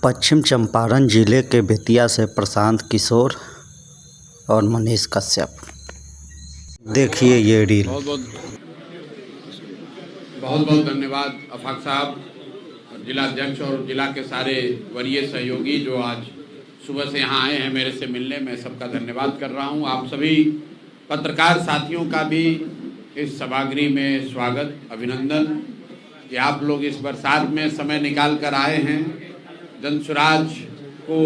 पश्चिम चंपारण जिले के बेतिया से प्रशांत किशोर और मनीष कश्यप। देखिए ये रील। बहुत बहुत धन्यवाद अफाक साहब, जिला अध्यक्ष और जिला के सारे वरीय सहयोगी जो आज सुबह से यहाँ आए हैं मेरे से मिलने। मैं सबका धन्यवाद कर रहा हूँ। आप सभी पत्रकार साथियों का भी इस सभागृह में स्वागत, अभिनंदन कि आप लोग इस बरसात में समय निकाल कर आए हैं। जनसुराज को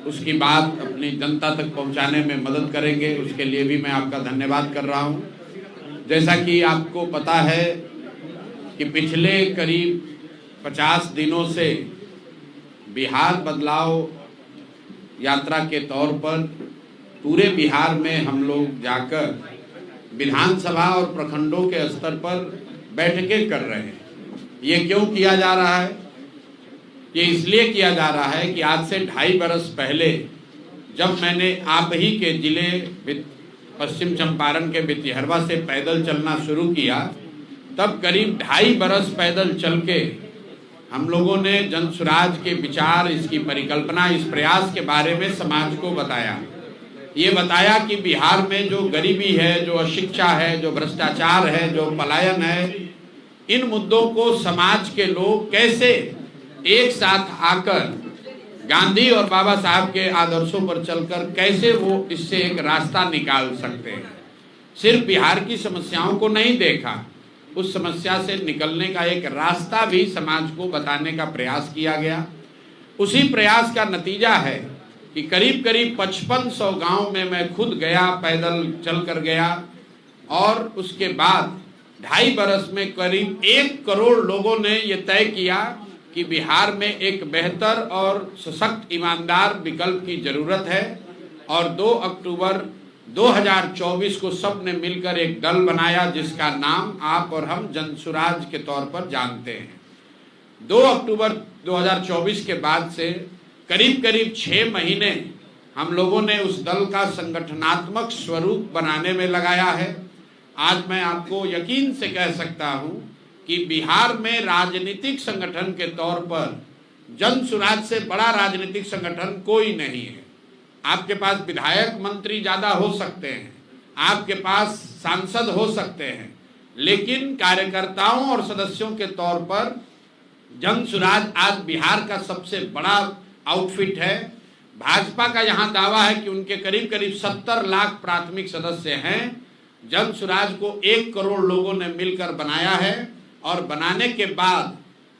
उसकी बात अपनी जनता तक पहुंचाने में मदद करेंगे, उसके लिए भी मैं आपका धन्यवाद कर रहा हूं। जैसा कि आपको पता है कि पिछले करीब 50 दिनों से बिहार बदलाव यात्रा के तौर पर पूरे बिहार में हम लोग जाकर विधानसभा और प्रखंडों के स्तर पर बैठकें कर रहे हैं। ये क्यों किया जा रहा है? ये इसलिए किया जा रहा है कि आज से 2.5 बरस पहले जब मैंने आप ही के जिले पश्चिम चंपारण के बितिहरवा से पैदल चलना शुरू किया, तब करीब 2.5 बरस पैदल चल के हम लोगों ने जनसुराज के विचार, इसकी परिकल्पना, इस प्रयास के बारे में समाज को बताया। ये बताया कि बिहार में जो गरीबी है, जो अशिक्षा है, जो भ्रष्टाचार है, जो पलायन है, इन मुद्दों को समाज के लोग कैसे एक साथ आकर गांधी और बाबा साहब के आदर्शों पर चलकर कैसे वो इससे एक रास्ता निकाल सकते हैं। सिर्फ बिहार की समस्याओं को नहीं देखा, उस समस्या से निकलने का एक रास्ता भी समाज को बताने का प्रयास किया गया। उसी प्रयास का नतीजा है कि करीब करीब 5500 गांव में मैं खुद गया, पैदल चल कर गया, और उसके बाद 2.5 बरस में करीब 1 करोड़ लोगों ने ये तय किया कि बिहार में एक बेहतर और सशक्त ईमानदार विकल्प की जरूरत है। और 2 अक्टूबर 2024 को सबने मिलकर एक दल बनाया जिसका नाम आप और हम जनसुराज के तौर पर जानते हैं। 2 अक्टूबर 2024 के बाद से करीब करीब 6 महीने हम लोगों ने उस दल का संगठनात्मक स्वरूप बनाने में लगाया है। आज मैं आपको यकीन से कह सकता हूं कि बिहार में राजनीतिक संगठन के तौर पर जनसुराज से बड़ा राजनीतिक संगठन कोई नहीं है। आपके पास विधायक मंत्री ज्यादा हो सकते हैं, आपके पास सांसद हो सकते हैं, लेकिन कार्यकर्ताओं और सदस्यों के तौर पर जनसुराज आज बिहार का सबसे बड़ा आउटफिट है। भाजपा का यहाँ दावा है कि उनके करीब करीब 70 लाख प्राथमिक सदस्य हैं। जनसुराज को 1 करोड़ लोगों ने मिलकर बनाया है, और बनाने के बाद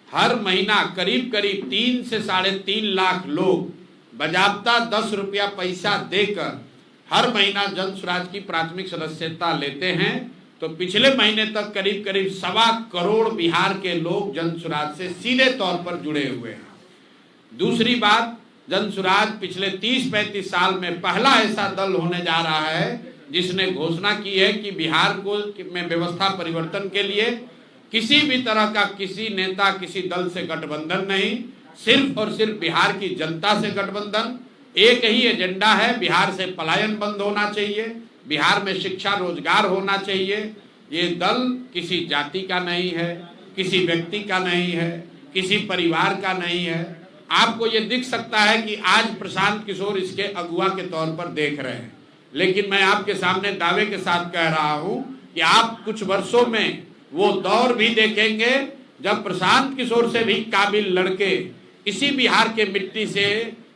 हर महीना करीब करीब 3 से 3.5 लाख लोग बजाबता 10 रुपया पैसा देकर हर महीना जनसुराज की प्राथमिक सदस्यता लेते हैं। तो पिछले महीने तक करीब करीब 1.25 करोड़ बिहार के लोग जनसुराज से सीधे तौर पर जुड़े हुए हैं। दूसरी बात, जनसुराज पिछले 30-35 साल में पहला ऐसा दल होने जा रहा है जिसने घोषणा की है कि बिहार को में व्यवस्था परिवर्तन के लिए किसी भी तरह का किसी नेता, किसी दल से गठबंधन नहीं, सिर्फ और सिर्फ बिहार की जनता से गठबंधन। एक ही एजेंडा है, बिहार से पलायन बंद होना चाहिए, बिहार में शिक्षा रोजगार होना चाहिए। ये दल किसी जाति का नहीं है, किसी व्यक्ति का नहीं है, किसी परिवार का नहीं है। आपको ये दिख सकता है कि आज प्रशांत किशोर इसके अगुआ के तौर पर देख रहे हैं, लेकिन मैं आपके सामने दावे के साथ कह रहा हूं कि आप कुछ वर्षों में वो दौर भी देखेंगे जब प्रशांत किशोर से भी काबिल लड़के इसी बिहार के मिट्टी से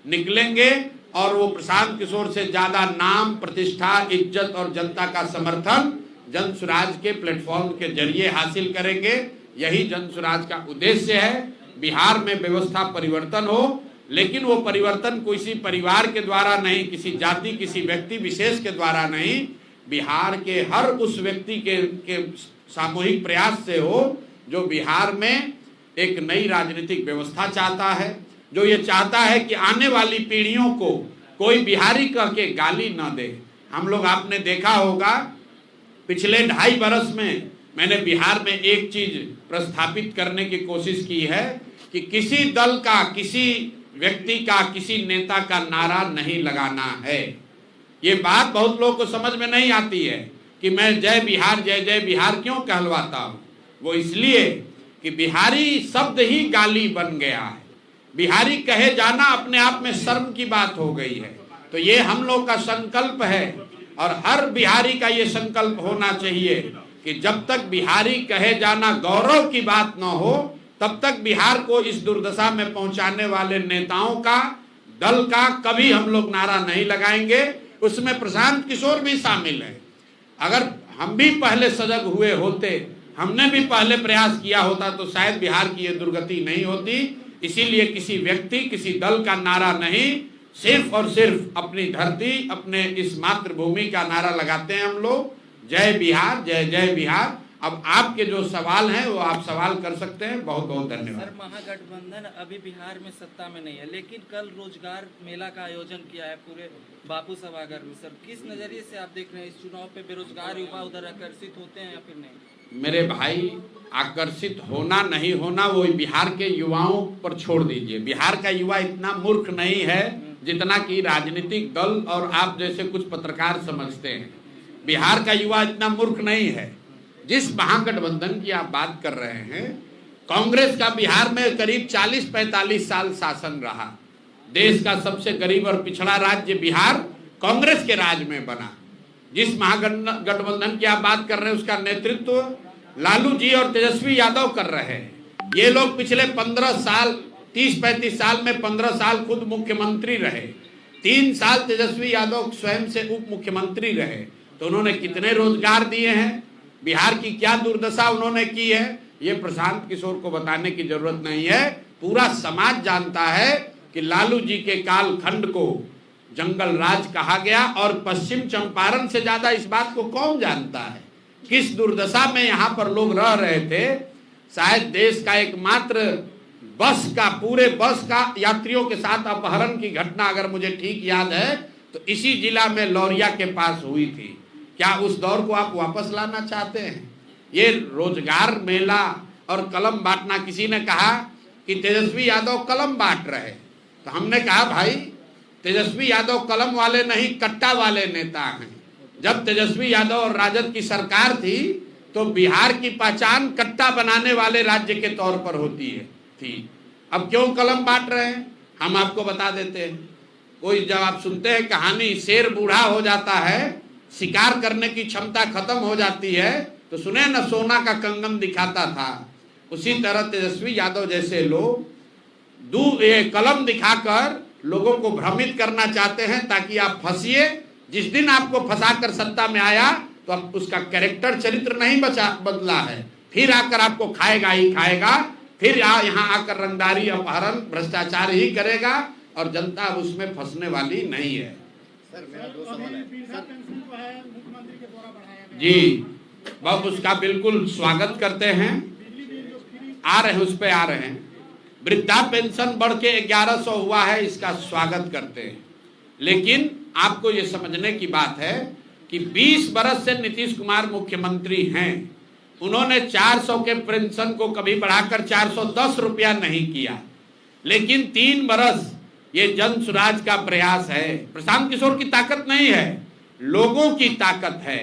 निकलेंगे, और वो प्रशांत किशोर से ज्यादा नाम, प्रतिष्ठा, इज्जत और जनता का समर्थन जनसुराज के प्लेटफॉर्म के जरिए हासिल करेंगे। यही जनसुराज का उद्देश्य है। बिहार में व्यवस्था परिवर्तन हो, लेकिन वो परिवर्तन किसी परिवार के द्वारा नहीं, किसी जाति, किसी व्यक्ति विशेष के द्वारा नहीं, बिहार के हर उस व्यक्ति के सामूहिक प्रयास से हो जो बिहार में एक नई राजनीतिक व्यवस्था चाहता है, जो ये चाहता है कि आने वाली पीढ़ियों को कोई बिहारी कह के गाली न दे। हम लोग, आपने देखा होगा पिछले 2.5 बरस में मैंने बिहार में एक चीज प्रस्थापित करने की कोशिश की है कि किसी दल का, किसी व्यक्ति का, किसी नेता का नारा नहीं लगाना है। ये बात बहुत लोगों को समझ में नहीं आती है कि मैं जय बिहार, जय जय बिहार क्यों कहलवाता हूं। वो इसलिए कि बिहारी शब्द ही गाली बन गया है। बिहारी कहे जाना अपने आप में शर्म की बात हो गई है। तो ये हम लोग का संकल्प है और हर बिहारी का ये संकल्प होना चाहिए कि जब तक बिहारी कहे जाना गौरव की बात न हो, तब तक बिहार को इस दुर्दशा में पहुंचाने वाले नेताओं का, दल का कभी हम लोग नारा नहीं लगाएंगे। उसमें प्रशांत किशोर भी शामिल है। अगर हम भी पहले सजग हुए होते, हमने भी पहले प्रयास किया होता, तो शायद बिहार की ये दुर्गति नहीं होती। इसीलिए किसी व्यक्ति, किसी दल का नारा नहीं, सिर्फ और सिर्फ अपनी धरती, अपने इस मातृभूमि का नारा लगाते हैं हम लोग। जय बिहार, जय जय बिहार। अब आपके जो सवाल हैं वो आप सवाल कर सकते हैं। बहुत बहुत धन्यवाद। सर, महागठबंधन अभी बिहार में सत्ता में नहीं है, लेकिन कल रोजगार मेला का आयोजन किया है पूरे बापू सभागार में। सर, किस नजरिए से आप देख रहे हैं इस चुनाव पे? बेरोजगार युवा उधर आकर्षित होते हैं या फिर नहीं? मेरे भाई, आकर्षित होना नहीं होना वो बिहार के युवाओं पर छोड़ दीजिए। बिहार का युवा इतना मूर्ख नहीं है जितना कि राजनीतिक दल और आप जैसे कुछ पत्रकार समझते हैं। बिहार का युवा इतना मूर्ख नहीं है। जिस महागठबंधन की आप बात कर रहे हैं, कांग्रेस का बिहार में करीब 40-45 साल शासन रहा। देश का सबसे गरीब और पिछड़ा राज्य बिहार कांग्रेस के राज में बना। जिस महागठबंधन की आप बात कर रहे हैं उसका नेतृत्व लालू जी और तेजस्वी यादव कर रहे हैं। ये लोग पिछले 15 साल, 30-35 साल में 15 साल खुद मुख्यमंत्री रहे। 3 साल तेजस्वी यादव स्वयं से उप मुख्यमंत्री रहे। तो उन्होंने कितने रोजगार दिए हैं, बिहार की क्या दुर्दशा उन्होंने की है, ये प्रशांत किशोर को बताने की जरूरत नहीं है। पूरा समाज जानता है कि लालू जी के कालखंड को जंगल राज कहा गया, और पश्चिम चंपारण से ज्यादा इस बात को कौन जानता है किस दुर्दशा में यहाँ पर लोग रह रहे थे। शायद देश का एकमात्र बस का, पूरे बस का यात्रियों के साथ अपहरण की घटना अगर मुझे ठीक याद है तो इसी जिला में लौरिया के पास हुई थी। क्या उस दौर को आप वापस लाना चाहते हैं? ये रोजगार मेला और कलम बांटना, किसी ने कहा कि तेजस्वी यादव कलम बांट रहे, तो हमने कहा भाई तेजस्वी यादव कलम वाले नहीं, कट्टा वाले नेता हैं। जब तेजस्वी यादव और राजद की सरकार थी तो बिहार की पहचान कट्टा बनाने वाले राज्य के तौर पर होती है थी। अब क्यों कलम बांट रहे हैं हम आपको बता देते हैं। कोई जब आप सुनते हैं कहानी, शेर बूढ़ा हो जाता है, शिकार करने की क्षमता खत्म हो जाती है, तो सुने न सोना का कंगन दिखाता था। उसी तरह तेजस्वी यादव जैसे लोग कलम दिखाकर लोगों को भ्रमित करना चाहते हैं ताकि आप फंसिए। जिस दिन आपको फंसाकर सत्ता में आया तो अब उसका कैरेक्टर, चरित्र नहीं बदला है, फिर आकर आपको खाएगा ही खाएगा। फिर यहाँ आकर रंगदारी, अपहरण, भ्रष्टाचार ही करेगा और जनता अब उसमें फंसने वाली नहीं है। सर, मेरा 2 सवाल है। जी, बहुत उसका बिल्कुल स्वागत करते हैं। आ रहे हैं, उस पे आ रहे हैं। वृद्धा पेंशन बढ़ के 1100 हुआ है, इसका स्वागत करते हैं। लेकिन आपको ये समझने की बात है कि 20 बरस से नीतीश कुमार मुख्यमंत्री हैं। उन्होंने 400 के पेंशन को कभी बढ़ाकर 410 रुपया नहीं किया। लेकिन 3 बरस ये जन स्वराज का प्रयास है। प्रशांत किशोर की ताकत नहीं है, लोगों की ताकत है।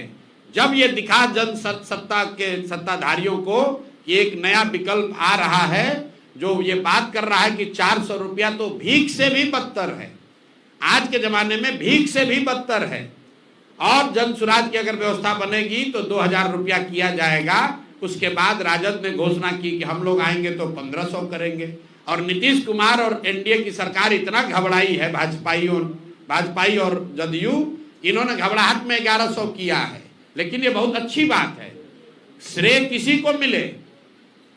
जब ये दिखा जन सत्ता के सत्ताधारियों को कि एक नया विकल्प आ रहा है जो ये बात कर रहा है कि 400 रुपया तो भीख से भी बदतर है, आज के जमाने में भीख से भी बदतर है। और जन स्वराज की अगर व्यवस्था बनेगी तो 2000 रुपया किया जाएगा। उसके बाद राजद ने घोषणा की कि हम लोग आएंगे तो 1500 करेंगे। और नीतीश कुमार और एनडीए की सरकार इतना घबराई है, भाजपाई और जदयू, इन्होंने घबराहट में 1100 किया है। लेकिन ये बहुत अच्छी बात है। श्रेय किसी को मिले,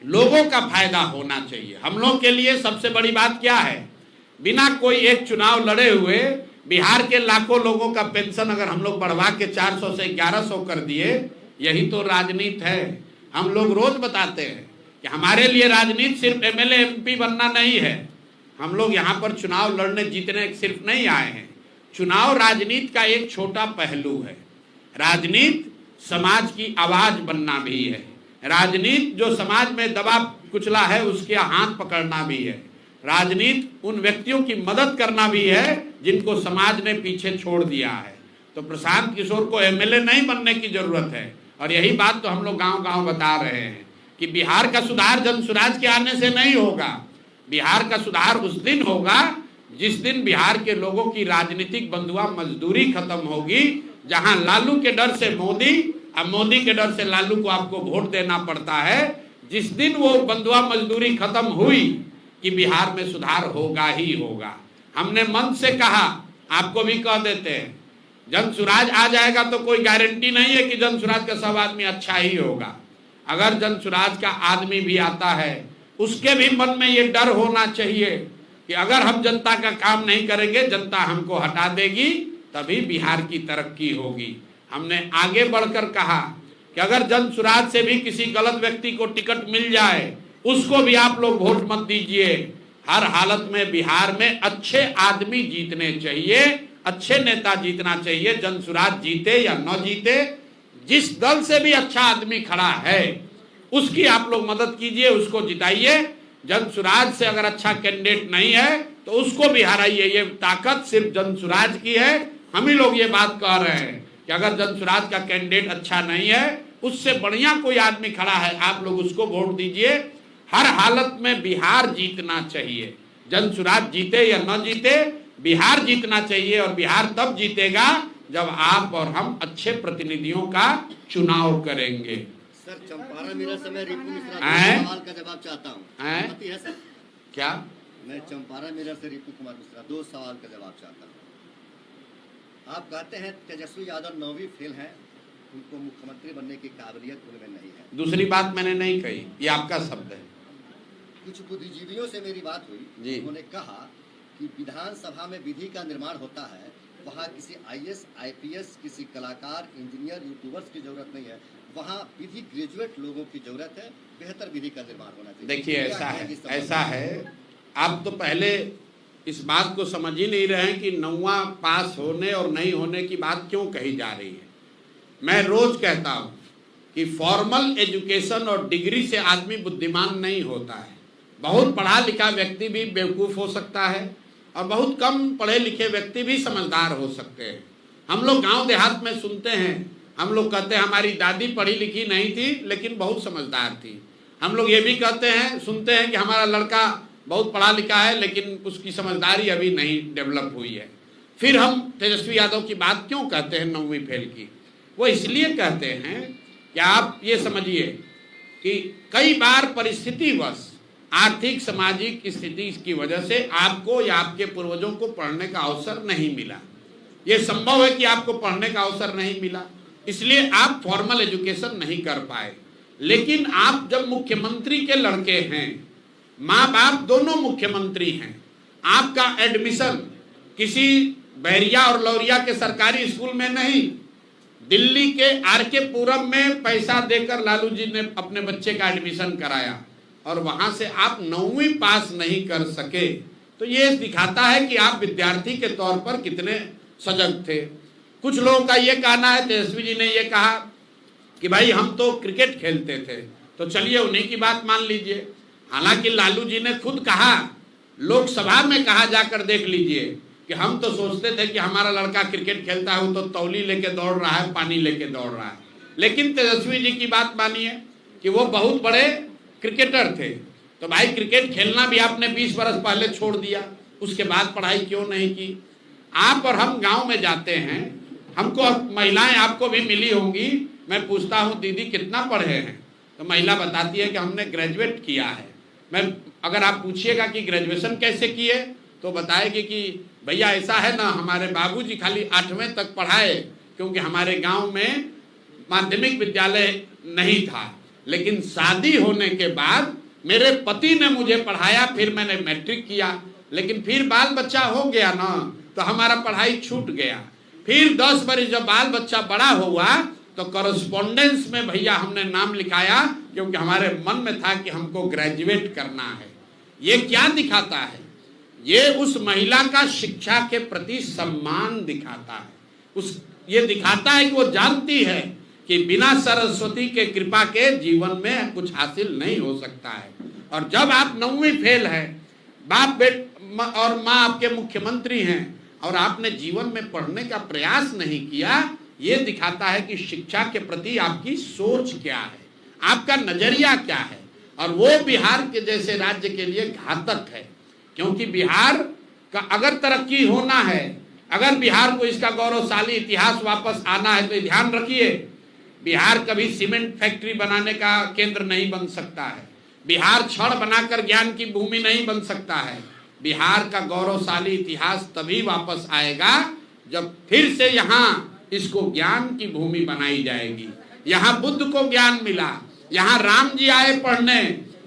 लोगों का फायदा होना चाहिए। हम लोग के लिए सबसे बड़ी बात क्या है, बिना कोई एक चुनाव लड़े हुए बिहार के लाखों लोगों का पेंशन अगर हम लोग बढ़वा के 400 से 1100 कर दिए, यही तो राजनीति है। हम लोग रोज बताते हैं कि हमारे लिए राजनीति सिर्फ एमएलए एमपी बनना नहीं है। हम लोग यहाँ पर चुनाव लड़ने जीतने सिर्फ नहीं आए हैं। चुनाव राजनीति का एक छोटा पहलू है। राजनीति समाज की आवाज बनना भी है। राजनीति जो समाज में दबा कुचला है उसके हाथ पकड़ना भी है। राजनीति उन व्यक्तियों की मदद करना भी है जिनको समाज ने पीछे छोड़ दिया है। तो प्रशांत किशोर को एमएलए नहीं बनने की जरूरत है। और यही बात तो हम लोग गांव-गांव बता रहे हैं कि बिहार का सुधार जन स्वराज के आने से नहीं होगा। बिहार का सुधार उस दिन होगा जिस दिन बिहार के लोगों की राजनीतिक बंधुआ मजदूरी खत्म होगी, जहां लालू के डर से मोदी, अब मोदी के डर से लालू को आपको वोट देना पड़ता है। जिस दिन वो बंधुआ मजदूरी खत्म हुई कि बिहार में सुधार होगा ही होगा। हमने मन से कहा, आपको भी कह देते हैं, जन सुराज आ जाएगा तो कोई गारंटी नहीं है कि जन सुराज का सब आदमी अच्छा ही होगा। अगर जन सुराज का आदमी भी आता है, उसके भी मन में ये डर होना चाहिए कि अगर हम जनता का काम नहीं करेंगे, जनता हमको हटा देगी, तभी बिहार की तरक्की होगी। हमने आगे बढ़कर कहा कि अगर जन सुराज से भी किसी गलत व्यक्ति को टिकट मिल जाए, उसको भी आप लोग वोट मत दीजिए। हर हालत में बिहार में अच्छे आदमी जीतने चाहिए, अच्छे नेता जीतना चाहिए। जन सुराज जीते या न जीते, जिस दल से भी अच्छा आदमी खड़ा है उसकी आप लोग मदद कीजिए, उसको जिताइए। जन सुराज से अगर अच्छा कैंडिडेट नहीं है तो उसको भी हराइए। ये ताकत सिर्फ जन सुराज की है। हम ही लोग ये बात कह रहे हैं कि अगर जन सुराज का कैंडिडेट अच्छा नहीं है, उससे बढ़िया कोई आदमी खड़ा है, आप लोग उसको वोट दीजिए। हर हालत में बिहार जीतना चाहिए। जन सुराज जीते या न जीते, बिहार जीतना चाहिए। और बिहार तब जीतेगा जब आप और हम अच्छे प्रतिनिधियों का चुनाव करेंगे। सर, चंपारण मिरर से मैं रिपु मिश्रा दो सवाल का जवाब चाहता हूँ। अनुमति है सर? क्या? मैं चंपारण मिरर से रिपु कुमार मिश्रा 2 सवाल का जवाब चाहता हूँ। आप कहते हैं तेजस्वी यादव 9वीं फेल हैं, उनको मुख्यमंत्री बनने की काबिलियत उनमें नहीं है। दूसरी बात मैंने नहीं कही, ये आपका शब्द है। कुछ बुद्धिजीवियों से मेरी बात हुई, उन्होंने कहा कि विधानसभा में विधि का निर्माण होता है, वहाँ किसी IAS, IPS, किसी कलाकार, इंजीनियर, यूट्यूबर्स की जरूरत नहीं है, वहाँ विधि ग्रेजुएट लोगों की जरूरत है। बेहतर विधि का निर्माण होना चाहिए। देखिए, ऐसा है, आप तो पहले इस बात को समझ ही नहीं रहे हैं कि 9वां पास होने और नहीं होने की बात क्यों कही जा रही है। मैं रोज कहता हूँ कि फॉर्मल एजुकेशन और डिग्री से आदमी बुद्धिमान नहीं होता है। बहुत पढ़ा लिखा व्यक्ति भी बेवकूफ़ हो सकता है और बहुत कम पढ़े लिखे व्यक्ति भी समझदार हो सकते हैं। हम लोग गांव देहात में सुनते हैं, हम लोग कहते हैं हमारी दादी पढ़ी लिखी नहीं थी लेकिन बहुत समझदार थी। हम लोग ये भी कहते हैं, सुनते हैं कि हमारा लड़का बहुत पढ़ा लिखा है लेकिन उसकी समझदारी अभी नहीं डेवलप हुई है। फिर हम तेजस्वी यादव की बात क्यों कहते हैं 9वीं फेल की? वो इसलिए कहते हैं कि आप ये समझिए कि कई बार परिस्थितिवश, आर्थिक सामाजिक स्थिति की वजह से आपको या आपके पूर्वजों को पढ़ने का अवसर नहीं मिला। ये संभव है कि आपको पढ़ने का अवसर नहीं मिला, इसलिए आप फॉर्मल एजुकेशन नहीं कर पाए। लेकिन आप जब मुख्यमंत्री के लड़के हैं, माँ बाप दोनों मुख्यमंत्री हैं, आपका एडमिशन किसी बैरिया और लौरिया के सरकारी स्कूल में नहीं, दिल्ली के RK पुरम में पैसा देकर लालू जी ने अपने बच्चे का एडमिशन कराया और वहां से आप 9वीं पास नहीं कर सके, तो ये दिखाता है कि आप विद्यार्थी के तौर पर कितने सजग थे। कुछ लोगों का ये कहना है, तेजस्वी जी ने ये कहा कि भाई हम तो क्रिकेट खेलते थे, तो चलिए उन्हीं की बात मान लीजिए। हालांकि लालू जी ने खुद कहा, लोकसभा में कहा, जाकर देख लीजिए कि हम तो सोचते थे कि हमारा लड़का क्रिकेट खेलता है, वो तो तौली लेके दौड़ रहा है, पानी लेके दौड़ रहा है। लेकिन तेजस्वी जी की बात मानिए कि वो बहुत बड़े क्रिकेटर थे। तो भाई क्रिकेट खेलना भी आपने 20 बरस पहले छोड़ दिया, उसके बाद पढ़ाई क्यों नहीं की? आप और हम गांव में जाते हैं, हमको महिलाएं आपको भी मिली होंगी, मैं पूछता हूं दीदी कितना पढ़े हैं, तो महिला बताती है कि हमने ग्रेजुएट किया है। मैं अगर आप पूछिएगा कि ग्रेजुएशन कैसे किए, तो बताएगी कि भैया ऐसा है ना, हमारे बाबूजी खाली 8वें तक पढ़ाए, क्योंकि हमारे गांव में माध्यमिक विद्यालय नहीं था, लेकिन शादी होने के बाद मेरे पति ने मुझे पढ़ाया, फिर मैंने मैट्रिक किया, लेकिन फिर बाल बच्चा हो गया ना, तो हमारा पढ़ाई छूट गया। फिर 10 बरस जब बाल बच्चा बड़ा हुआ तो करस्पॉन्डेंस में भैया हमने नाम लिखाया, क्योंकि हमारे मन में था कि हमको ग्रेजुएट करना है। ये क्या दिखाता है? ये उस महिला का शिक्षा के प्रति सम्मान दिखाता है। ये दिखाता है कि वो जानती है कि बिना सरस्वती के कृपा के जीवन में कुछ हासिल नहीं हो सकता है। और जब आप 9वीं फेल है, बाप और माँ आपके मुख्यमंत्री हैं और आपने जीवन में पढ़ने का प्रयास नहीं किया, ये दिखाता है कि शिक्षा के प्रति आपकी सोच क्या है, आपका नजरिया क्या है। और वो बिहार के जैसे राज्य के लिए घातक है, क्योंकि बिहार का अगर तरक्की होना है, अगर बिहार को इसका गौरवशाली इतिहास वापस आना है, तो ध्यान रखिए, बिहार कभी सीमेंट फैक्ट्री बनाने का केंद्र नहीं बन सकता है, बिहार छड़ बनाकर ज्ञान की भूमि नहीं बन सकता है। बिहार का गौरवशाली इतिहास तभी वापस आएगा जब फिर से यहाँ इसको ज्ञान की भूमि बनाई जाएगी। यहाँ बुद्ध को ज्ञान मिला, यहाँ राम जी आए पढ़ने,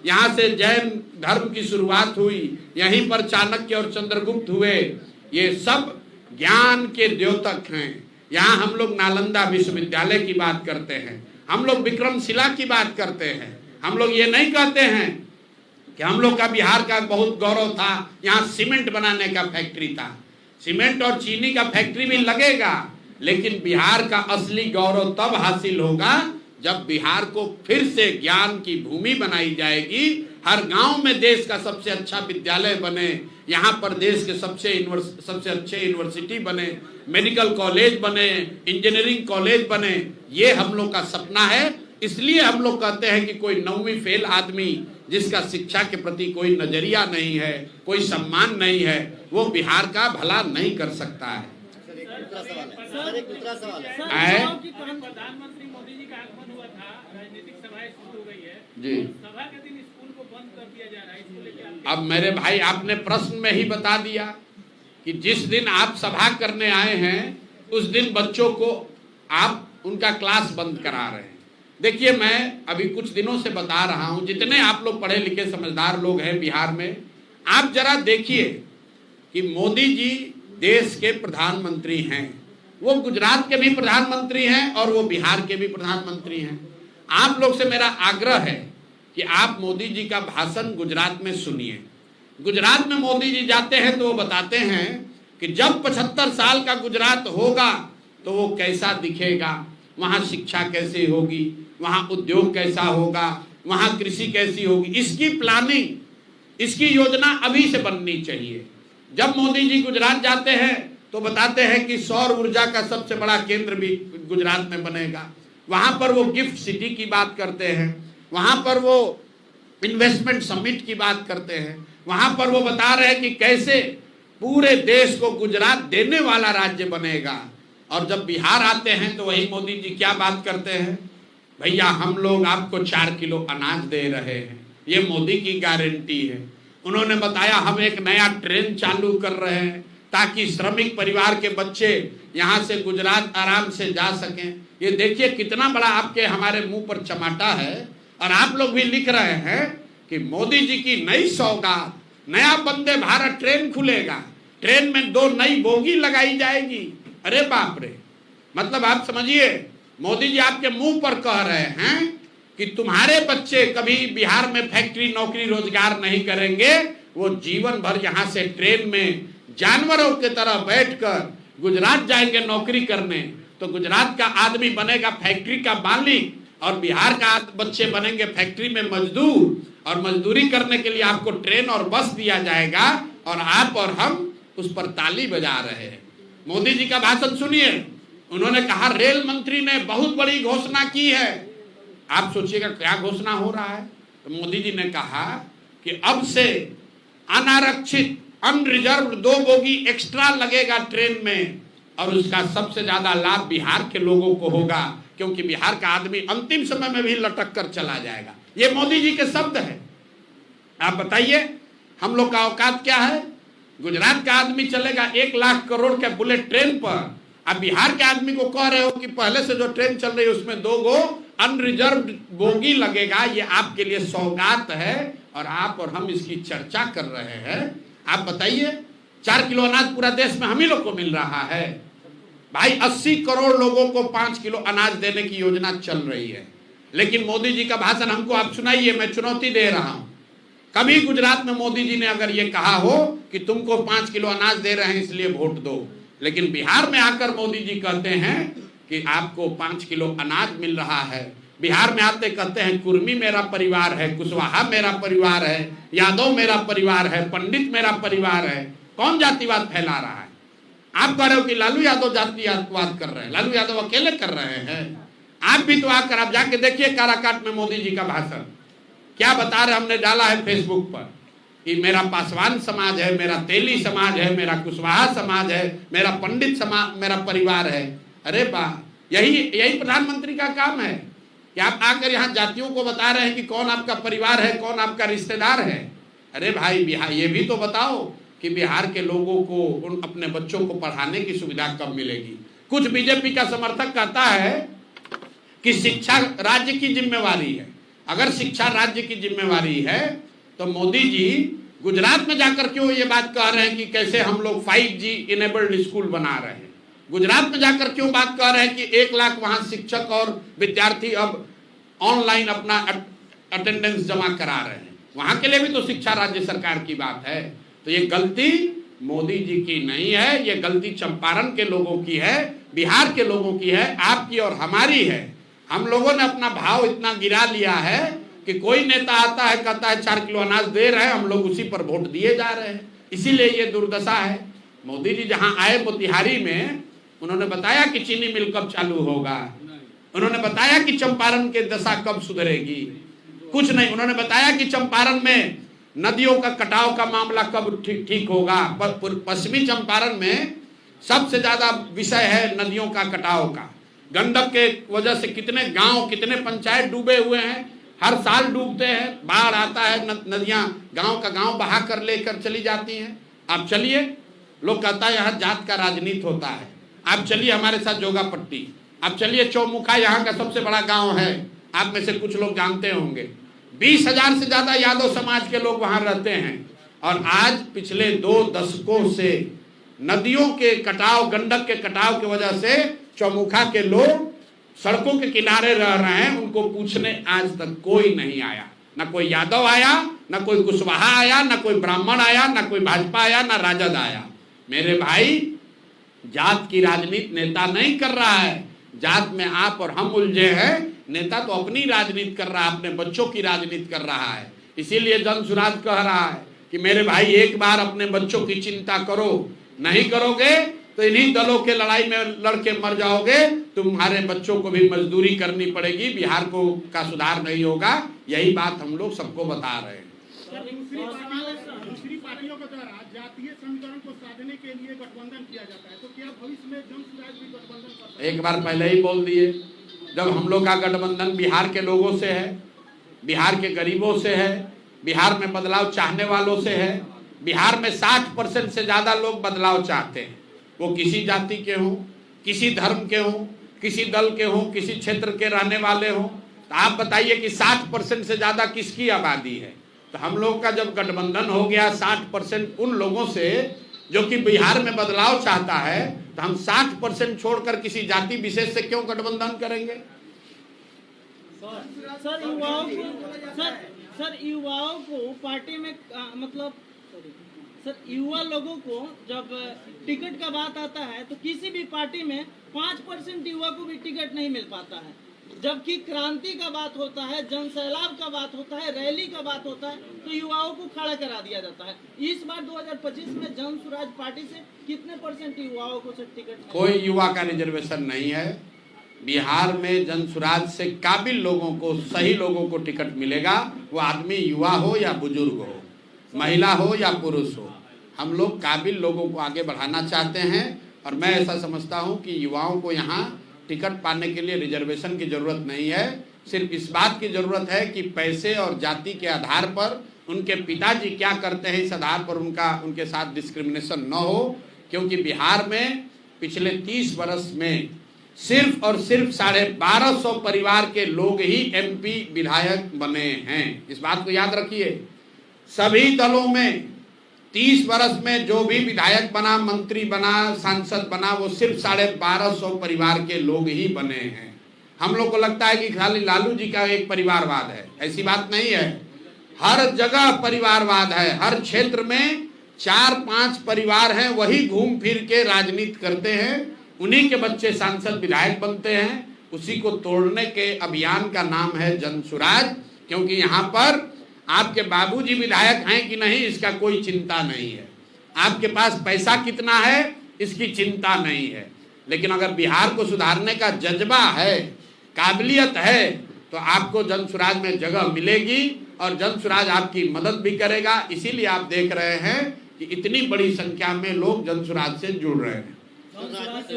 यहाँ से जैन धर्म की शुरुआत हुई, यहीं पर चाणक्य और चंद्रगुप्त हुए। ये सब ज्ञान के द्योतक हैं। यहाँ हम लोग नालंदा विश्वविद्यालय की बात करते हैं, हम लोग विक्रमशिला की बात करते हैं। हम लोग ये नहीं कहते हैं कि हम लोग का बिहार का बहुत गौरव था, यहाँ सीमेंट बनाने का फैक्ट्री था। सीमेंट और चीनी का फैक्ट्री भी लगेगा, लेकिन बिहार का असली गौरव तब हासिल होगा जब बिहार को फिर से ज्ञान की भूमि बनाई जाएगी। हर गांव में देश का सबसे अच्छा विद्यालय बने, यहाँ पर देश के सबसे अच्छे यूनिवर्सिटी बने, मेडिकल कॉलेज बने, इंजीनियरिंग कॉलेज बने। ये हम लोग का सपना है। इसलिए हम लोग कहते हैं कि कोई 9वीं फेल आदमी जिसका शिक्षा के प्रति कोई नजरिया नहीं है, कोई सम्मान नहीं है, वो बिहार का भला नहीं कर सकता है। एक दूसरा सवाल है प्रधानमंत्री मोदी जी का आगमन हुआ था, राजनीतिक सभाएं शुरू हो गई है जी, सभा के दिन स्कूल को बंद कर दिया जा रहा है, इसको लेकर अब मेरे भाई आपने प्रश्न में ही बता दिया कि जिस दिन आप सभा करने आए हैं उस दिन बच्चों को आप उनका क्लास बंद करा रहे हैं। देखिए, मैं अभी कुछ दिनों से बता रहा हूं, जितने आप लोग पढ़े लिखे समझदार लोग हैं बिहार में, आप जरा देखिए कि मोदी जी देश के प्रधानमंत्री हैं, वो गुजरात के भी प्रधानमंत्री हैं और वो बिहार के भी प्रधानमंत्री हैं। आप लोग से मेरा आग्रह है कि आप मोदी जी का भाषण गुजरात में सुनिए। गुजरात में मोदी जी जाते हैं तो वो बताते हैं कि जब 75 साल का गुजरात होगा तो वो कैसा दिखेगा, वहाँ शिक्षा कैसी होगी, वहाँ उद्योग कैसा होगा, वहाँ कृषि कैसी होगी। इसकी प्लानिंग, इसकी योजना अभी से बननी चाहिए। जब मोदी जी गुजरात जाते हैं तो बताते हैं कि सौर ऊर्जा का सबसे बड़ा केंद्र भी गुजरात में बनेगा। वहाँ पर वो गिफ्ट सिटी की बात करते हैं, वहाँ पर वो इन्वेस्टमेंट समिट की बात करते हैं, वहाँ पर वो बता रहे हैं कि कैसे पूरे देश को गुजरात देने वाला राज्य बनेगा। और जब बिहार आते हैं तो वही मोदी जी क्या बात करते हैं, भैया हम लोग आपको 4 किलो अनाज दे रहे हैं, ये मोदी की गारंटी है। उन्होंने बताया हम एक नया ट्रेन चालू कर रहे हैं ताकि श्रमिक परिवार के बच्चे यहाँ से गुजरात आराम से जा सकें। ये देखिए कितना बड़ा आपके हमारे मुंह पर चमाटा है। और आप लोग भी लिख रहे हैं कि मोदी जी की नई सौगात, नया वंदे भारत ट्रेन खुलेगा, ट्रेन में 2 नई बोगी लगाई जाएगी। अरे बाप रे, मतलब आप समझिए मोदी जी आपके मुंह पर कह रहे हैं कि तुम्हारे बच्चे कभी बिहार में फैक्ट्री नौकरी रोजगार नहीं करेंगे, वो जीवन भर यहाँ से ट्रेन में जानवरों की तरह बैठकर गुजरात जाएंगे नौकरी करने। तो गुजरात का आदमी बनेगा फैक्ट्री का मालिक और बिहार का बच्चे बनेंगे फैक्ट्री में मजदूर, और मजदूरी करने के लिए आपको ट्रेन और बस दिया जाएगा और आप और हम उस पर ताली बजा रहे हैं। मोदी जी का भाषण सुनिए, उन्होंने कहा रेल मंत्री ने बहुत बड़ी घोषणा की है। आप सोचिएगा क्या घोषणा हो रहा है। तो मोदी जी ने कहा कि अब से अनारक्षित अनरिजर्व 2 बोगी एक्स्ट्रा लगेगा ट्रेन में, और उसका सबसे ज्यादा लाभ बिहार के लोगों को होगा, क्योंकि बिहार का आदमी अंतिम समय में भी लटक कर चला जाएगा। ये मोदी जी के शब्द है। आप बताइए हम लोग का औकात क्या है। गुजरात का आदमी चलेगा 1 लाख करोड़ के बुलेट ट्रेन पर, अब बिहार के आदमी को कह रहे हो कि पहले से जो ट्रेन चल रही है उसमें 2 गो अनरिजर्व बोगी लगेगा। ये आपके लिए सौगात है और आप और हम इसकी चर्चा कर रहे हैं। आप बताइए 4 किलो अनाज पूरा देश में हम ही लोग को मिल रहा है। भाई 80 करोड़ लोगों को 5 किलो अनाज देने की योजना चल रही है, लेकिन मोदी जी का भाषण हमको आप सुनाइए। मैं चुनौती दे रहा हूं, कभी गुजरात में मोदी जी ने अगर ये कहा हो कि तुमको 5 किलो अनाज दे रहे हैं इसलिए वोट दो, लेकिन बिहार में आकर मोदी जी कहते हैं कि आपको 5 किलो अनाज मिल रहा है। बिहार में आते कहते हैं कुर्मी मेरा परिवार है, कुशवाहा मेरा परिवार है, यादव मेरा परिवार है, पंडित मेरा परिवार है। कौन जातिवाद फैला रहा है? आप कह रहे हो कि लालू यादव जातिवाद कर रहे हैं, लालू यादव अकेले कर रहे हैं। आप भी तो आकर आप जाके देखिए काराकाट में मोदी जी का भाषण, क्या बता रहे, हमने डाला है फेसबुक पर कि मेरा पासवान समाज है, मेरा तेली समाज है, मेरा कुशवाहा समाज है, मेरा पंडित समाज मेरा परिवार है। अरे वाह, यही प्रधानमंत्री का काम है कि आप आकर यहाँ जातियों को बता रहे हैं कि कौन आपका परिवार है, कौन आपका रिश्तेदार है। अरे भाई, बिहार ये भी तो बताओ कि बिहार के लोगों को उन अपने बच्चों को पढ़ाने की सुविधा कब मिलेगी। कुछ बीजेपी का समर्थक कहता है कि शिक्षा राज्य की जिम्मेवारी है। अगर शिक्षा राज्य की जिम्मेवारी है तो मोदी जी गुजरात में जाकर क्यों ये बात कह रहे हैं कि कैसे हम लोग 5G इनेबल्ड स्कूल बना रहे हैं। गुजरात में जाकर क्यों बात कह रहे हैं कि 1 लाख वहां शिक्षक और विद्यार्थी अब ऑनलाइन अपना अटेंडेंस जमा करा रहे हैं। वहां के लिए भी तो शिक्षा राज्य सरकार की बात है। तो ये गलती मोदी जी की नहीं है, ये गलती चंपारण के लोगों की है, बिहार के लोगों की है, आपकी और हमारी है। हम लोगों ने अपना भाव इतना गिरा लिया है कि कोई नेता आता है, कहता है 4 किलो अनाज दे रहे हैं, हम लोग उसी पर वोट दिए जा रहे हैं। इसीलिए ये दुर्दशा है। मोदी जी जहां आए मोतिहारी में, उन्होंने बताया कि चीनी मिल कब चालू होगा, उन्होंने बताया कि चंपारण के दशा कब सुधरेगी, कुछ नहीं। उन्होंने बताया कि चंपारण में नदियों का कटाव का मामला कब ठीक होगा। पश्चिमी चंपारण में सबसे ज्यादा विषय है नदियों का कटाव का। गंडक के वजह से कितने गांव, कितने पंचायत डूबे हुए हैं, हर साल डूबते हैं। बाढ़ आता है, नदियां गांव का गांव बहा कर लेकर चली जाती हैं। आप चलिए, लोग कहता है यहाँ जात का राजनीति होता है। आप चलिए हमारे साथ जोगापट्टी, आप चलिए चौमुखा, यहाँ का सबसे बड़ा गांव है, आप में से कुछ लोग जानते होंगे। 20,000 से ज्यादा यादव समाज के लोग वहां रहते हैं। और आज पिछले 2 दशकों से नदियों के कटाव, गंडक के कटाव की वजह से चौमुखा के लोग सड़कों के किनारे रह रहे हैं। उनको पूछने आज तक कोई नहीं आया, ना कोई यादव आया, ना कोई कुशवाहा आया, ना कोई ब्राह्मण आया, ना कोई भाजपा आया, ना राजद आया। मेरे भाई, जात की राजनीति नेता नहीं कर रहा है। जात में आप और हम उलझे हैं, नेता तो अपनी राजनीति कर रहा है, अपने बच्चों की राजनीति कर रहा है। इसीलिए जन सुराज कह रहा है कि मेरे भाई, एक बार अपने बच्चों की चिंता करो, नहीं करोगे तो इन्हीं दलों के लड़ाई में लड़के मर जाओगे। तुम्हारे बच्चों को भी मजदूरी करनी पड़ेगी, बिहार को का सुधार नहीं होगा। यही बात हम लोग सबको बता रहे हैं। दूसरी पार्टियों के द्वारा जातीय समीकरण को साधने के लिए गठबंधन किया जाता है, तो क्या भविष्य में जन सुराज भी गठबंधन करता है? एक बार पहले ही बोल दिए, जब हम लोग का गठबंधन बिहार के लोगों से है, बिहार के गरीबों से है, बिहार में बदलाव चाहने वालों से है। बिहार में 60% से ज्यादा लोग बदलाव चाहते हैं, वो किसी जाति के हों, किसी धर्म के हों, किसी दल के हों, किसी क्षेत्र के रहने वाले हों। तो आप बताइए कि 60% से ज्यादा किसकी आबादी है। तो हम लोग का जब गठबंधन हो गया 60% उन लोगों से जो कि बिहार में बदलाव चाहता है, तो हम 60% छोड़कर किसी जाति विशेष से क्यों गठबंधन करेंगे? सर युवाओं को पार्टी में मतलब सर युवा लोगों को जब टिकट का बात आता है तो किसी भी पार्टी में 5% युवा को भी टिकट नहीं मिल पाता है। जबकि क्रांति का बात होता है, जन सैलाब का बात होता है, रैली का बात होता है, तो युवाओं को खड़ा करा दिया जाता है। इस बार 2025 में जन सुराज पार्टी से कितने % युवाओं को सर टिकट? कोई युवा का रिजर्वेशन नहीं है। बिहार में जन सुराज से काबिल लोगों को, सही लोगों को टिकट मिलेगा। वो आदमी युवा हो या बुजुर्ग हो, महिला हो या पुरुष हो, हम लोग काबिल लोगों को आगे बढ़ाना चाहते हैं। और मैं ऐसा समझता हूं कि युवाओं को यहाँ टिकट पाने के लिए रिजर्वेशन की जरूरत नहीं है। सिर्फ इस बात की जरूरत है कि पैसे और जाति के आधार पर उनके पिताजी क्या करते हैं, इस आधार पर उनके साथ डिस्क्रिमिनेशन न हो। क्योंकि बिहार में पिछले 30 वर्ष में सिर्फ और सिर्फ 1250 परिवार के लोग ही MP विधायक बने हैं। इस बात को याद रखिए। सभी दलों में 30 वर्ष में जो भी विधायक बना, मंत्री बना, सांसद बना, वो सिर्फ 1250 परिवार के लोग ही बने हैं। हम लोग को लगता है कि खाली लालू जी का एक परिवारवाद है, ऐसी बात नहीं है। हर जगह परिवारवाद है। हर क्षेत्र में 4-5 परिवार हैं, वही घूम फिर के राजनीति करते हैं, उन्हीं के बच्चे सांसद विधायक बनते हैं। उसी को तोड़ने के अभियान का नाम है जन सुराज। क्योंकि यहाँ पर आपके बाबूजी विधायक हैं कि नहीं, इसका कोई चिंता नहीं है। आपके पास पैसा कितना है, इसकी चिंता नहीं है। लेकिन अगर बिहार को सुधारने का जज्बा है, काबिलियत है, तो आपको जन सुराज में जगह मिलेगी। और जन स्वराज आपकी मदद भी करेगा। इसीलिए आप देख रहे हैं कि इतनी बड़ी संख्या में लोग जन स्वराज से जुड़ रहे हैं। जन स्वराज से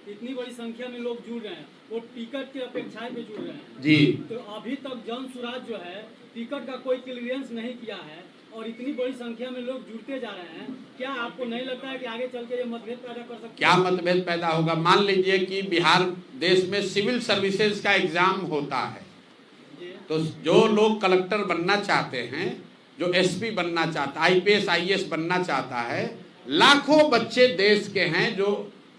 इतनी बड़ी संख्या में लोग जुड़ रहे हैं, वो टिकट की अपेक्षाएं पे जुड़ रहे हैं जी। तो अभी तक जन स्वराज जो है टिकट का कोई क्लियरेंस नहीं किया है और इतनी बड़ी संख्या में लोग जुड़ते जा रहे हैं। क्या आपको नहीं लगता है कि आगे चल के ये मतभेद पैदा कर सकते हैं? क्या मतभेद पैदा होगा? मान लीजिए कि बिहार देश में सिविल सर्विसेज का एग्जाम होता है, तो जो लोग कलेक्टर बनना चाहते हैं, जो एसपी बनना चाहता है, आईपीएस आईएएस बनना चाहता है, लाखों बच्चे देश के हैं जो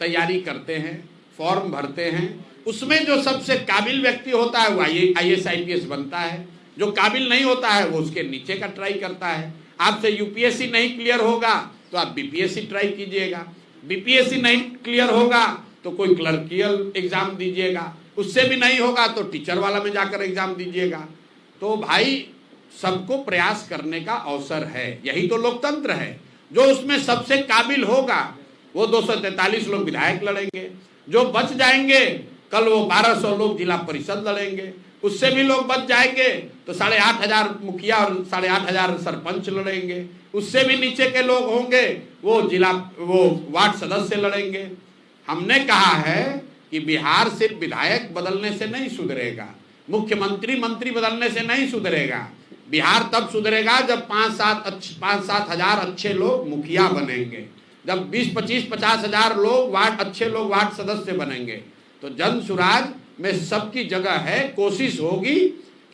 तैयारी करते हैं, फॉर्म भरते हैं। उसमें जो सबसे काबिल व्यक्ति होता है वो आईएएस आईपीएस बनता है, जो काबिल नहीं होता है वो उसके नीचे का ट्राई करता है। आपसे यूपीएससी नहीं क्लियर होगा तो आप बीपीएससी ट्राई कीजिएगा, बीपीएससी नहीं क्लियर होगा तो कोई क्लर्कियल एग्जाम दीजिएगा, उससे भी नहीं होगा तो टीचर वाला में जाकर एग्जाम दीजिएगा। तो भाई सबको प्रयास करने का अवसर है, यही तो लोकतंत्र है। जो उसमें सबसे काबिल होगा वो 243 लोग विधायक लड़ेंगे, जो बच जाएंगे कल वो 1200 लोग जिला परिषद लड़ेंगे, उससे भी लोग बच जाएंगे तो 8500 मुखिया और 8500 सरपंच लड़ेंगे, उससे भी नीचे के लोग होंगे वो वार्ड सदस्य लड़ेंगे। हमने कहा है कि बिहार सिर्फ विधायक बदलने से नहीं सुधरेगा, मुख्यमंत्री मंत्री बदलने से नहीं सुधरेगा। बिहार तब सुधरेगा जब 5-7 हजार अच्छे लोग मुखिया बनेंगे, जब 20-25-50 हजार लोग अच्छे लोग वार्ड सदस्य बनेंगे। तो जन स्वराज में सबकी जगह है। कोशिश होगी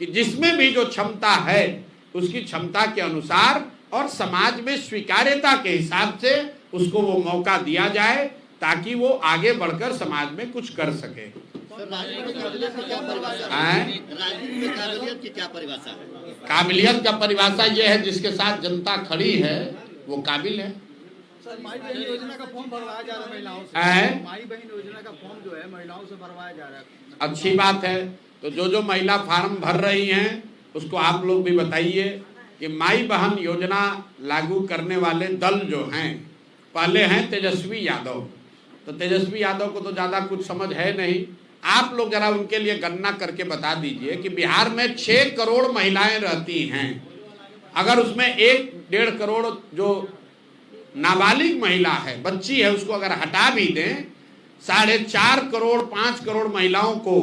कि जिसमें भी जो क्षमता है उसकी क्षमता के अनुसार और समाज में स्वीकार्यता के हिसाब से उसको वो मौका दिया जाए ताकि वो आगे बढ़कर समाज में कुछ कर सके। राजनीति में की क्या परिभाषा है? काबिलियत का परिभाषा ये है जिसके साथ जनता खड़ी है वो काबिल है। सर, माई बहन योजना का फॉर्म भरवाया जा रहा है महिलाओं से। माई बहन योजना का फॉर्म जो है महिलाओं से भरवाया जा रहा है। अच्छी बात है। तो जो महिला फार्म भर रही हैं उसको आप लोग भी बताइए कि माई बहन योजना लागू करने वाले दल जो हैं, पहले हैं तेजस्वी यादव। तो तेजस्वी यादव को तो ज़्यादा कुछ समझ है नहीं, आप लोग जरा उनके लिए गणना करके बता दीजिए कि बिहार में 6 करोड़ महिलाएं रहती हैं। अगर उसमें 1-1.5 करोड़ जो नाबालिग महिला है, बच्ची है, उसको अगर हटा भी दें, 4.5 करोड़ 5 करोड़ महिलाओं को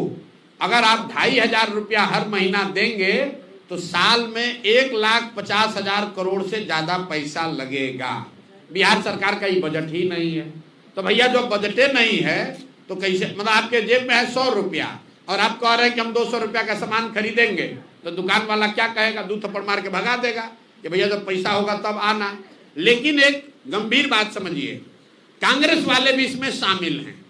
अगर आप 2,500 रुपया हर महीना देंगे तो साल में 1,50,000 करोड़ से ज्यादा पैसा लगेगा। बिहार सरकार का ये बजट ही नहीं है। तो भैया जो बजटे नहीं है तो कैसे, मतलब आपके जेब में है 100 रुपया और आप कह रहे हैं कि हम 200 रुपया का सामान खरीदेंगे, तो दुकान वाला क्या कहेगा? 2 थप्पड़ मार के भगा देगा कि भैया जब पैसा होगा तब आना। लेकिन एक गंभीर बात समझिए, कांग्रेस वाले भी इसमें शामिल हैं।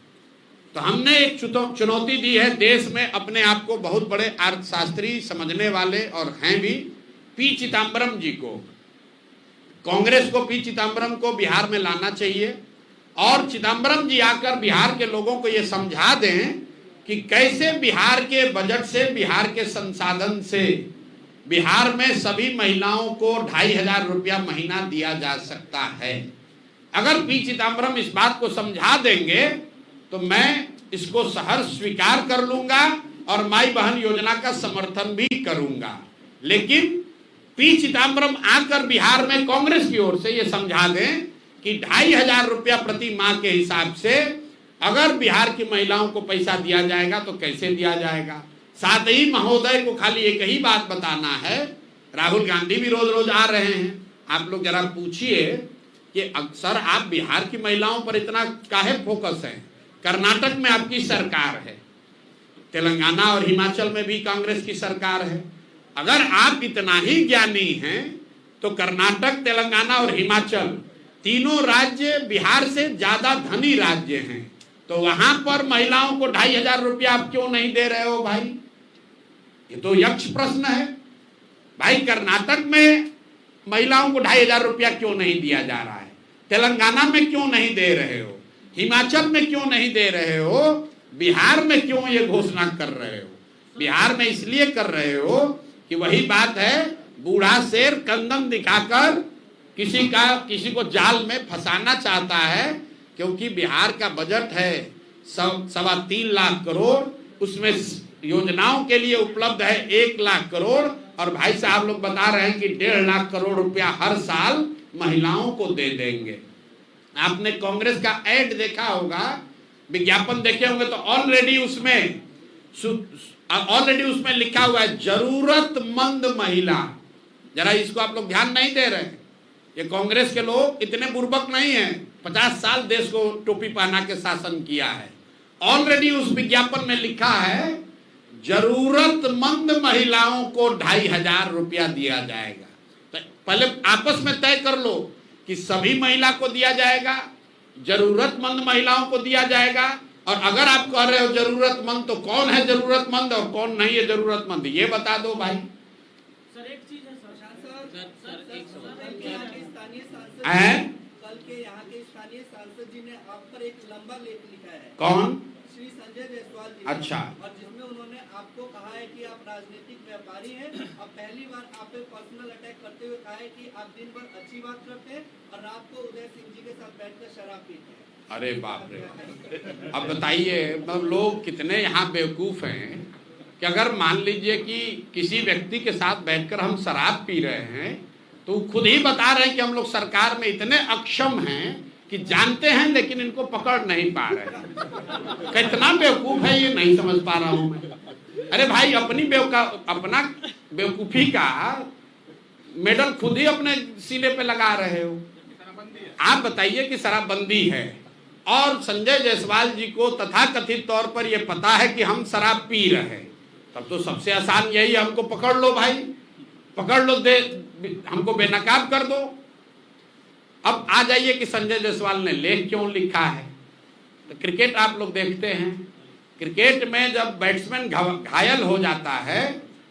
तो हमने एक चुनौती दी है देश में अपने आप को बहुत बड़े अर्थशास्त्री समझने वाले और हैं भी, पी चिदम्बरम जी को, कांग्रेस को पी चिदम्बरम को बिहार में लाना चाहिए और चिदम्बरम जी आकर बिहार के लोगों को ये समझा दें कि कैसे बिहार के बजट से, बिहार के संसाधन से बिहार में सभी महिलाओं को 2,500 रुपया महीना दिया जा सकता है। अगर पी चिदम्बरम इस बात को समझा देंगे तो मैं इसको सहर्ष स्वीकार कर लूंगा और माई बहन योजना का समर्थन भी करूंगा। लेकिन पी चिदम्बरम आकर बिहार में कांग्रेस की ओर से ये समझा दें कि 2,500 रुपया प्रति माह के हिसाब से अगर बिहार की महिलाओं को पैसा दिया जाएगा तो कैसे दिया जाएगा। साथ ही महोदय को खाली एक ही बात बताना है, राहुल गांधी भी रोज रोज आ रहे हैं, आप लोग जरा पूछिए कि अक्सर आप बिहार की महिलाओं पर इतना काहे फोकस है? कर्नाटक में आपकी सरकार है, तेलंगाना और हिमाचल में भी कांग्रेस की सरकार है। अगर आप इतना ही ज्ञानी हैं तो कर्नाटक, तेलंगाना और हिमाचल तीनों राज्य बिहार से ज्यादा धनी राज्य हैं, तो वहां पर महिलाओं को 2,500 रुपया आप क्यों नहीं दे रहे हो भाई? ये तो यक्ष प्रश्न है भाई। कर्नाटक में महिलाओं को 2,500 रुपया क्यों नहीं दिया जा रहा है? तेलंगाना में क्यों नहीं दे रहे हो? हिमाचल में क्यों नहीं दे रहे हो? बिहार में क्यों ये घोषणा कर रहे हो? बिहार में इसलिए कर रहे हो कि वही बात है, बूढ़ा शेर कंदम दिखाकर किसी को जाल में फंसाना चाहता है। क्योंकि बिहार का बजट है 3.25 लाख करोड़, उसमें योजनाओं के लिए उपलब्ध है 1 लाख करोड़, और भाई साहब लोग बता रहे हैं कि 1.5 लाख करोड़ रुपया हर साल महिलाओं को दे देंगे। आपने कांग्रेस का ऐड देखा होगा, विज्ञापन देखे होंगे, तो ऑलरेडी उसमें लिखा हुआ है जरूरतमंद महिला। जरा इसको आप लोग ध्यान नहीं दे रहे। ये कांग्रेस के लोग इतने बुर्बक नहीं हैं, 50 साल देश को टोपी पहना के शासन किया है। ऑलरेडी उस विज्ञापन में लिखा है जरूरतमंद महिलाओं को 2500 रुपया दिया जाएगा। तो पहले आपस में तय कर लो कि सभी महिला को दिया जाएगा, जरूरतमंद महिलाओं को दिया जाएगा। और अगर आप कह रहे हो जरूरतमंद, तो कौन है जरूरतमंद और कौन नहीं है जरूरतमंद, ये बता दो भाई। सर एक चीज है कल के यहाँ के स्थानीय सांसद जी ने आप पर एक लंबा लेख लिखा है। कौन? श्री संजय जायसवाल जी। अच्छा। और जिसमें उन्होंने आपको कहा है कि आप राजनीतिक व्यापारी हैं, और पहली बार आप पे पर्सनल अटैक करते हुए कहा है कि आप दिन भर अच्छी बात करते हैं और रात को उदय सिंह जी के साथ बैठकर शराब पीते हैं। अरे बाप रे, अब बताइए, मतलब लोग कितने यहाँ बेवकूफ हैं कि अगर मान लीजिए कि किसी व्यक्ति के साथ बैठकर हम शराब पी रहे हैं, तो खुद ही बता रहे हैं कि हम लोग सरकार में इतने अक्षम हैं कि जानते हैं लेकिन इनको पकड़ नहीं पा रहे। कितना बेवकूफ है ये नहीं समझ पा रहा हूं मैं। अरे भाई, अपना बेवकूफी का मेडल खुद ही अपने सीने पे लगा रहे हो। आप बताइए कि शराबबंदी है और संजय जायसवाल जी को तथाकथित तौर पर यह पता है कि हम शराब पी रहे हैं, तब तो सबसे आसान यही है, हमको पकड़ लो भाई, पकड़ लो, हमको बेनकाब कर दो। अब आ जाइए कि संजय जायसवाल ने लेख क्यों लिखा है। तो क्रिकेट आप लोग देखते हैं, क्रिकेट में जब बैट्समैन घायल हो जाता है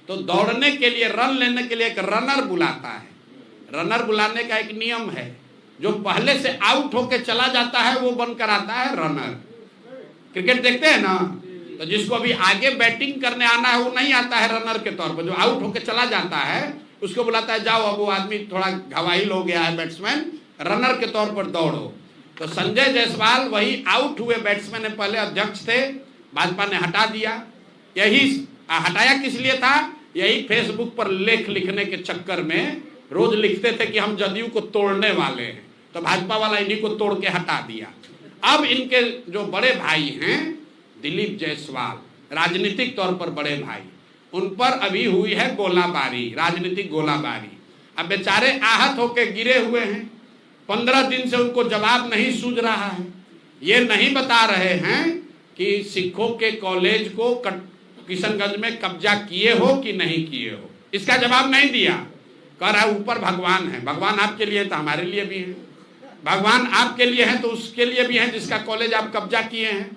तो दौड़ने के लिए, रन लेने के लिए एक रनर बुलाता है। रनर बुलाने का एक नियम है, जो पहले से आउट होके चला जाता है वो बनकर आता है रनर। क्रिकेट देखते हैं ना, तो जिसको अभी आगे बैटिंग करने आना है वो नहीं आता है रनर के तौर पर, जो आउट होके चला जाता है उसको बुलाता है, जाओ अब वो आदमी थोड़ा घायल हो गया है बैट्समैन, रनर के तौर पर दौड़ो। तो संजय जायसवाल वही आउट हुए बैट्समैन पहले अध्यक्ष थे, भाजपा ने हटा दिया। यही हटाया किस लिए था? यही फेसबुक पर लेख लिखने के चक्कर में रोज लिखते थे कि हम जदयू को तोड़ने वाले हैं, तो भाजपा वाला इन्हीं को तोड़ के हटा दिया। अब इनके जो बड़े भाई हैं दिलीप जायसवाल, राजनीतिक तौर पर बड़े भाई, उन पर अभी हुई है गोलाबारी, राजनीतिक गोलाबारी। अब बेचारे आहत होकर गिरे हुए हैं, 15 दिन से उनको जवाब नहीं सूझ रहा है। ये नहीं बता रहे हैं कि सिखों के कॉलेज को किशनगंज में कब्जा किए हो कि नहीं किए हो, इसका जवाब नहीं दिया। कह रहा है ऊपर भगवान है। भगवान आपके लिए तो हमारे लिए भी है, भगवान आपके लिए है तो उसके लिए भी है जिसका कॉलेज आप कब्जा किए हैं।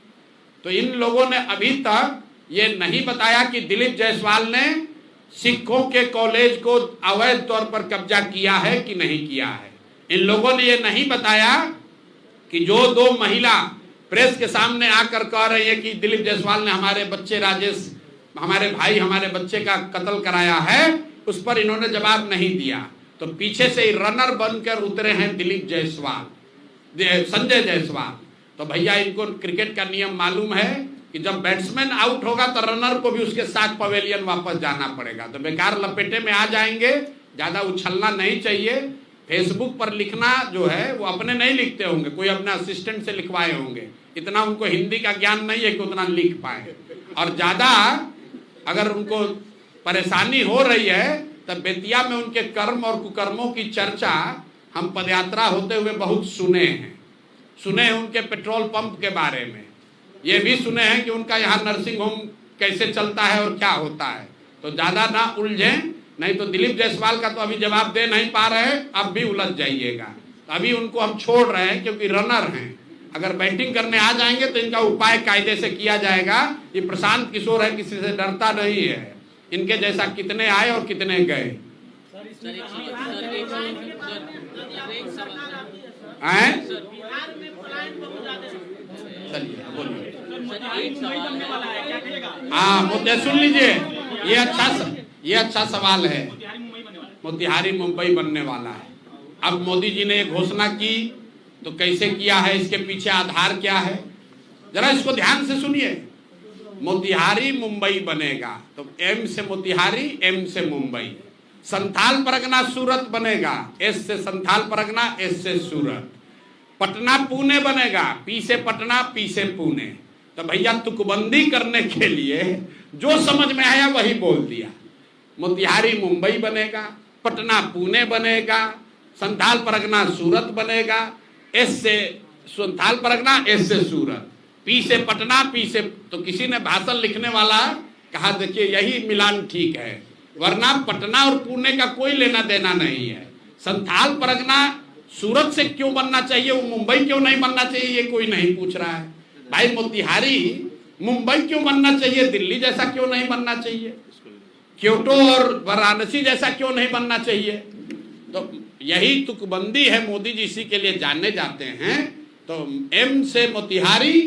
तो इन लोगों ने अभी तक ये नहीं बताया कि दिलीप जायसवाल ने सिखों के कॉलेज को अवैध तौर पर कब्जा किया है कि नहीं किया है। इन लोगों ने ये नहीं बताया कि जो 2 महिला प्रेस के सामने आकर कह रही है कि दिलीप जायसवाल ने हमारे बच्चे राजेश, हमारे भाई, हमारे बच्चे का कत्ल कराया है, उस पर इन्होंने जवाब नहीं दिया। तो पीछे से ही रनर बनकर उतरे हैं दिलीप जायसवाल, संजय जायसवाल। तो भैया इनको क्रिकेट का नियम मालूम है कि जब बैट्समैन आउट होगा तो रनर को भी उसके साथ पवेलियन वापस जाना पड़ेगा। तो बेकार लपेटे में आ जाएंगे, ज्यादा उछलना नहीं चाहिए। फेसबुक पर लिखना जो है वो अपने नहीं लिखते होंगे, कोई अपने असिस्टेंट से लिखवाए होंगे, इतना उनको हिंदी का ज्ञान नहीं है कि उतना लिख पाए। और ज्यादा अगर उनको परेशानी हो रही है तब बेतिया में उनके कर्म और कुकर्मों की चर्चा हम पदयात्रा होते हुए बहुत सुने हैं उनके पेट्रोल पंप के बारे में, ये भी सुने हैं कि उनका यहाँ नर्सिंग होम कैसे चलता है और क्या होता है। तो ज्यादा ना उलझें, नहीं तो दिलीप जायसवाल का तो अभी जवाब दे नहीं पा रहे हैं, अब भी उलझ जाइएगा। तो अभी उनको हम छोड़ रहे हैं क्योंकि रनर हैं, अगर बैटिंग करने आ जाएंगे तो इनका उपाय कायदे से किया जाएगा। ये प्रशांत किशोर है, किसी से डरता नहीं है, इनके जैसा कितने आए और कितने गए। चलिए बोलिए। हाँ, मुद्दे सुन लीजिए, ये अच्छा सवाल है। मोतिहारी मुंबई बनने वाला है। अब मोदी जी ने घोषणा की तो कैसे किया है, इसके पीछे आधार क्या है, जरा इसको ध्यान से सुनिए। मोतिहारी मुंबई बनेगा, तो एम से मोतिहारी, एम से मुंबई। संथाल परगना सूरत बनेगा, एस से संथाल परगना, एस से सूरत। पटना पुणे बनेगा, पी से पटना, पी से पुणे। तो भैया तुकबंदी करने के लिए जो समझ में आया वही बोल दिया। मोतिहारी मुंबई बनेगा, पटना पुणे बनेगा, संथाल परगना सूरत बनेगा, एस से संथाल परगना, एस से सूरत, पी से पटना, पी से। तो किसी ने भाषण लिखने वाला कहा देखिए यही मिलान ठीक है, वरना पटना और पुणे का कोई लेना देना नहीं है। संथाल परगना सूरत से क्यों बनना चाहिए, वो मुंबई क्यों नहीं बनना चाहिए, ये कोई नहीं पूछ रहा है। भाई मोतिहारी मुंबई क्यों बनना चाहिए, दिल्ली जैसा क्यों नहीं बनना चाहिए, क्योटो और वाराणसी जैसा क्यों नहीं बनना चाहिए। तो यही तुकबंदी है, मोदी जी इसी के लिए जाने जाते हैं। तो एम से मोतिहारी,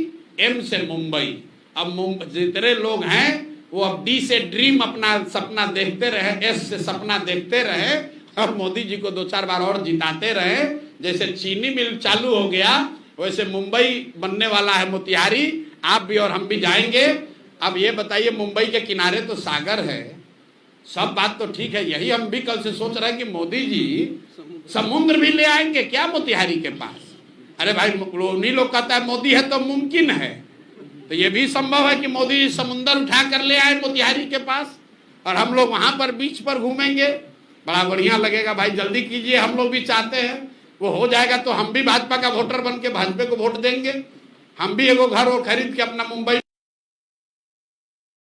एम से मुंबई। अब जितने लोग हैं वो अब डी से ड्रीम अपना सपना देखते रहे, एस से सपना देखते रहे और मोदी जी को 2-4 बार और जिताते रहे। जैसे चीनी मिल चालू हो गया वैसे मुंबई बनने वाला है, मोतिहारी। आप भी और हम भी जाएंगे। अब ये बताइए, मुंबई के किनारे तो सागर है, सब बात तो ठीक है, यही हम भी कल से सोच रहे हैं कि मोदी जी समुद्र भी ले आएंगे क्या मोतिहारी के पास। अरे भाई उन्हीं लोग कहता है मोदी है तो मुमकिन है, तो ये भी संभव है कि मोदी जी समुद्र उठा कर ले आए मोतिहारी के पास और हम लोग वहां पर बीच पर घूमेंगे, बड़ा बढ़िया लगेगा। भाई जल्दी कीजिए, हम लोग भी चाहते हैं, वो हो जाएगा तो हम भी भाजपा का वोटर बन के भाजपा को वोट देंगे। हम भी एगो घर और खरीद के अपना मुंबई